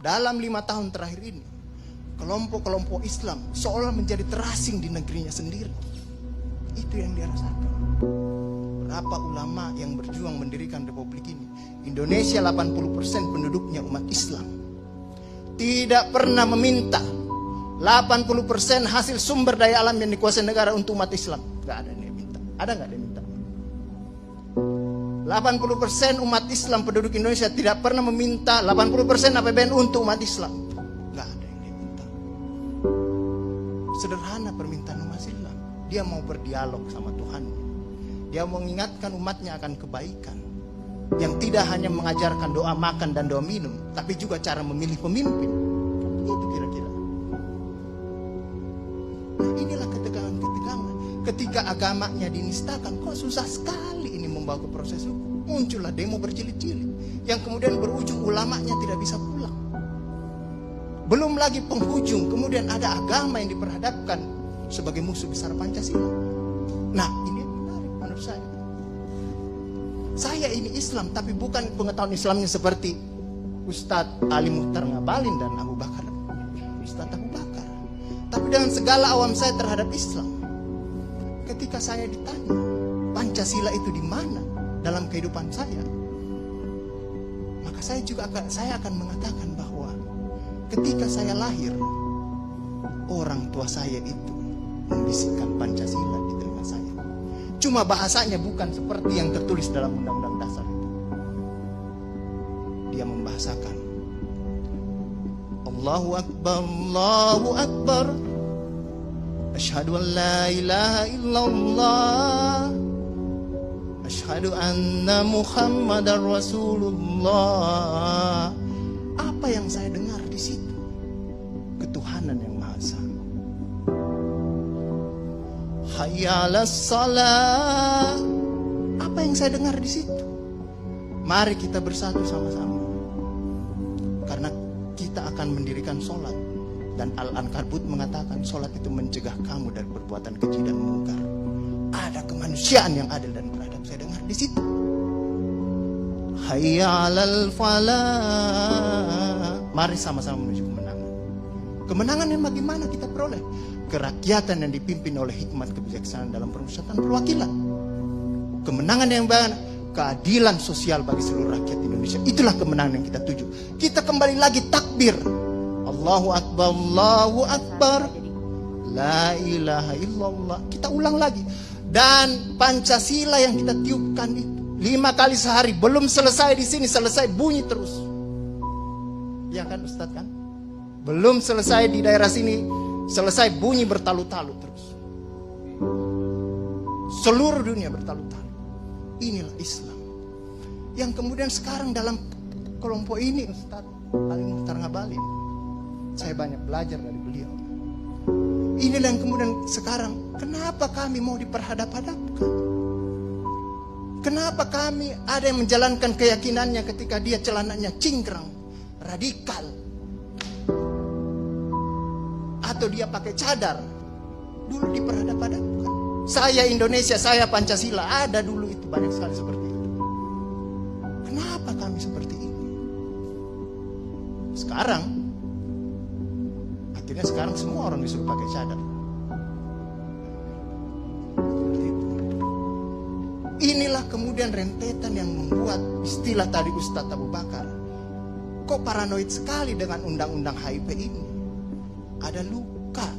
dalam 5 tahun terakhir ini, kelompok-kelompok Islam seolah menjadi terasing di negerinya sendiri. Itu yang dia rasakan. Berapa ulama yang berjuang mendirikan republik ini? Indonesia 80% penduduknya umat Islam. Tidak pernah meminta 80% hasil sumber daya alam yang dikuasai negara untuk umat Islam. Gak ada yang minta. Ada gak yang minta? 80% umat Islam penduduk Indonesia tidak pernah meminta 80% APBN untuk umat Islam. Gak ada yang dia minta. Sederhana permintaan umat Islam. Dia mau berdialog sama Tuhan. Dia mau mengingatkan umatnya akan kebaikan. Yang tidak hanya mengajarkan doa makan dan doa minum, tapi juga cara memilih pemimpin. Itu kira-kira. Nah, inilah ketegangan-ketegangan. Ketika agamanya dinistakan, kok susah sekali ini membawa ke proses hukum. Muncullah demo berjilid-jilid, yang kemudian berujung ulamanya tidak bisa pulang. Belum lagi penghujung, kemudian ada agama yang diperhadapkan sebagai musuh besar Pancasila. Nah, ini yang menarik menurut saya. Saya ini Islam, tapi bukan pengetahuan Islamnya seperti Ustadz Ali Mukhtar Ngabalin dan Abu Bakar, Ustadz Abu Bakar. Tapi dengan segala awam saya terhadap Islam, ketika saya ditanya Pancasila itu di mana dalam kehidupan saya, maka saya akan mengatakan bahwa ketika saya lahir, orang tua saya itu membisikkan Pancasila di telinga saya. Cuma bahasanya bukan seperti yang tertulis dalam Undang-Undang Dasar itu. Dia membahasakan Allahu Akbar, Allahu Akbar, Asyhadu an la ilaha illallah, Asyhadu anna Muhammadar Rasulullah. Apa yang saya dengar di situ? Ketuhanan yang Maha Esa. Hayya 'alas shalah. Apa yang saya dengar di situ? Mari kita bersatu sama-sama. Karena kita akan mendirikan sholat. Dan Al-Ankabut mengatakan sholat itu mencegah kamu dari perbuatan keji dan mungkar. Ada kemanusiaan yang adil dan beradab. Saya dengar di situ. Hayya 'alal falah. Mari sama-sama menuju kemenangan. Kemenangan yang bagaimana kita peroleh? Kerakyatan yang dipimpin oleh hikmat kebijaksanaan dalam permusyawaratan perwakilan. Kemenangan yang bagaimana? Keadilan sosial bagi seluruh rakyat Indonesia. Itulah kemenangan yang kita tuju. Kita kembali lagi takbir. Allahu Akbar, Allahu Akbar, la ilaha illallah. Kita ulang lagi. Dan Pancasila yang kita tiupkan itu 5 kali sehari, belum selesai di sini, selesai bunyi terus. Ya kan Ustaz kan? Belum selesai di daerah sini, selesai bunyi bertalu-talu terus. Seluruh dunia bertalu-talu. Inilah Islam. Yang kemudian sekarang dalam kelompok ini Ustaz Ali Mukhtar Ngabalin, saya banyak belajar dari beliau. Inilah yang kemudian sekarang, kenapa kami mau diperhadap-hadapkan? Kenapa kami ada yang menjalankan keyakinannya ketika dia celananya cingkrang, radikal, atau dia pakai cadar, dulu diperhadap-hadapkan. Saya Indonesia, saya Pancasila, ada dulu itu banyak sekali seperti itu. Kenapa kami seperti ini? Sekarang, akhirnya sekarang semua orang disuruh pakai cadar. Seperti itu. Inilah kemudian rentetan yang membuat istilah tadi Ustadz Abu Bakar, kok paranoid sekali dengan undang-undang HIP ini. Ada luka.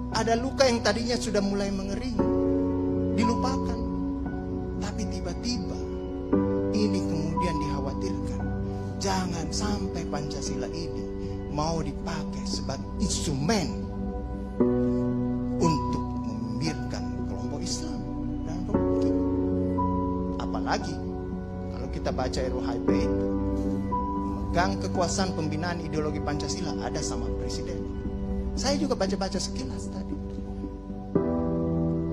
Ada luka yang tadinya sudah mulai mengering, dilupakan. Tapi tiba-tiba ini kemudian dikhawatirkan. Jangan sampai Pancasila ini mau dipakai sebagai instrumen untuk membibirkan kelompok Islam dan kelompok ini. Apalagi kalau kita baca RUU-HIP itu, memegang kekuasaan pembinaan ideologi Pancasila ada sama presiden. Saya juga baca-baca sekilas tadi.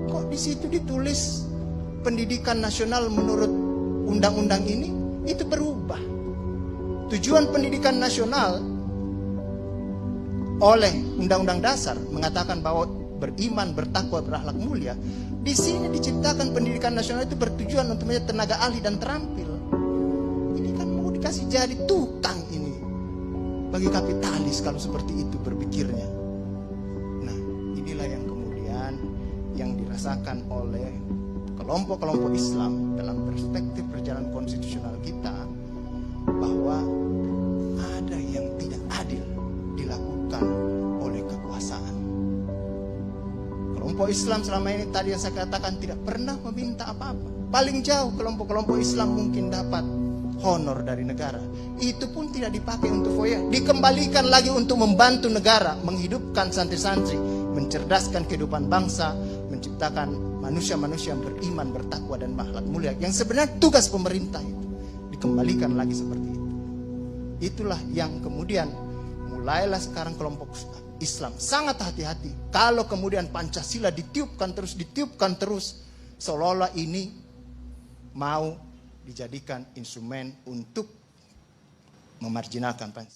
Kok di situ ditulis pendidikan nasional menurut undang-undang ini itu berubah. Tujuan pendidikan nasional oleh Undang-Undang Dasar mengatakan bahwa beriman, bertakwa, berakhlak mulia. Di sini diciptakan pendidikan nasional itu bertujuan untuk menjadi tenaga ahli dan terampil. Ini kan mau dikasih jadi tukang ini bagi kapitalis kalau seperti itu berpikirnya. Nah, inilah yang kemudian yang dirasakan oleh kelompok-kelompok Islam dalam perspektif perjalanan konstitusional kita, bahwa ada yang tidak adil dilakukan oleh kekuasaan. Kelompok Islam selama ini tadi yang saya katakan tidak pernah meminta apa-apa. Paling jauh kelompok-kelompok Islam mungkin dapat honor dari negara. Itu pun tidak dipakai untuk foya, dikembalikan lagi untuk membantu negara menghidupkan santri-santri, mencerdaskan kehidupan bangsa, menciptakan manusia-manusia yang beriman, bertakwa dan akhlak mulia. Yang sebenarnya tugas pemerintah itu dikembalikan lagi seperti itu. Itulah yang kemudian mulailah sekarang kelompok Islam sangat hati-hati kalau kemudian Pancasila ditiupkan terus, seolah-olah ini mau dijadikan instrumen untuk memarjinalkan Pancasila.